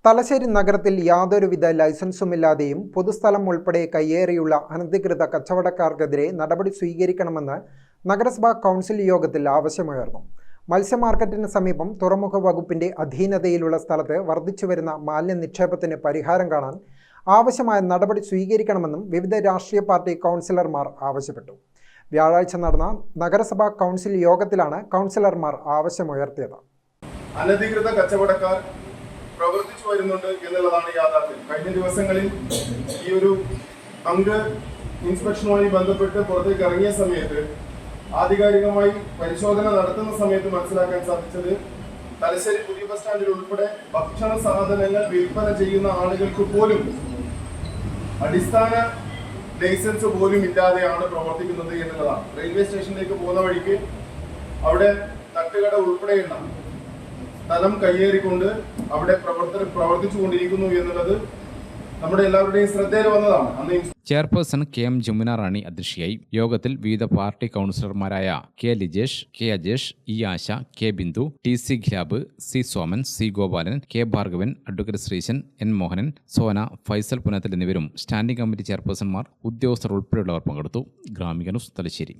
തലശ്ശേരി നഗരത്തിൽ യാതൊരുവിധ ലൈസൻസുമില്ലാതെയും പൊതുസ്ഥലം ഉൾപ്പെടെ കയ്യേറിയുള്ള അനധികൃത കച്ചവടക്കാർക്കെതിരെ നടപടി സ്വീകരിക്കണമെന്ന് നഗരസഭാ കൗൺസിൽ യോഗത്തിൽ ആവശ്യമുയർന്നു. മത്സ്യമാർക്കറ്റിന് സമീപം തുറമുഖ വകുപ്പിന്റെ അധീനതയിലുള്ള സ്ഥലത്ത് വർദ്ധിച്ചുവരുന്ന മാലിന്യ നിക്ഷേപത്തിന് പരിഹാരം കാണാൻ ആവശ്യമായ നടപടി സ്വീകരിക്കണമെന്നും വിവിധ രാഷ്ട്രീയ പാർട്ടി കൗൺസിലർമാർ ആവശ്യപ്പെട്ടു. വ്യാഴാഴ്ച നടന്ന നഗരസഭാ കൗൺസിൽ യോഗത്തിലാണ് കൗൺസിലർമാർ ആവശ്യമുയർത്തിയത്. അനധികൃത കച്ചവടക്കാർ പ്രവർത്തിച്ചു വരുന്നുണ്ട് എന്നുള്ളതാണ് യാഥാർത്ഥ്യം. കഴിഞ്ഞ ദിവസങ്ങളിൽ ഈ ഒരു അംഗ ഇൻസ്പെക്ഷനുമായി ബന്ധപ്പെട്ട് പുറത്തേക്ക് ഇറങ്ങിയ സമയത്ത് ആധികാരികമായി പരിശോധന നടത്തുന്ന സമയത്ത് മനസ്സിലാക്കാൻ സാധിച്ചത് തലശ്ശേരി പുതിയ ബസ് സ്റ്റാൻഡിൽ ഉൾപ്പെടെ ഭക്ഷണ സാധനങ്ങൾ വിൽപ്പന ചെയ്യുന്ന ആളുകൾക്ക് പോലും അടിസ്ഥാന ലൈസൻസ് പോലും ഇല്ലാതെയാണ് പ്രവർത്തിക്കുന്നത് എന്നുള്ളതാണ്. റെയിൽവേ സ്റ്റേഷനിലേക്ക് പോകുന്ന വഴിക്ക് അവിടെ തട്ടുകട ഉൾപ്പെടെയുള്ള സ്ഥലം കയ്യേറിക്കൊണ്ട് അവിടെ പ്രവർത്തിച്ചുകൊണ്ടിരിക്കുന്നു എന്നുള്ളത് നമ്മുടെ എല്ലാവരുടെയും ശ്രദ്ധയിൽ വന്നതാണ്. Chairperson K M. ജമുന റാണി അധ്യക്ഷയായി. യോഗത്തിൽ വിവിധ പാർട്ടി കൗൺസിലർമാരായ K. Lijesh, K. Ajesh, E. Asha, K. Bindu, T. C. Khilab, C. Soman, C. Gopalan, K. Bhargavan, advocate Sreesan, N. Mohanan, Sona, Faisal Punathil എന്നിവരും സ്റ്റാൻഡിംഗ് കമ്മിറ്റി ചെയർപേഴ്സൺമാർ, ഉദ്യോഗസ്ഥർ ഉൾപ്പെടെയുള്ളവർ പങ്കെടുത്തു. ഗ്രാമിക ന്യൂസ്, തലശ്ശേരി.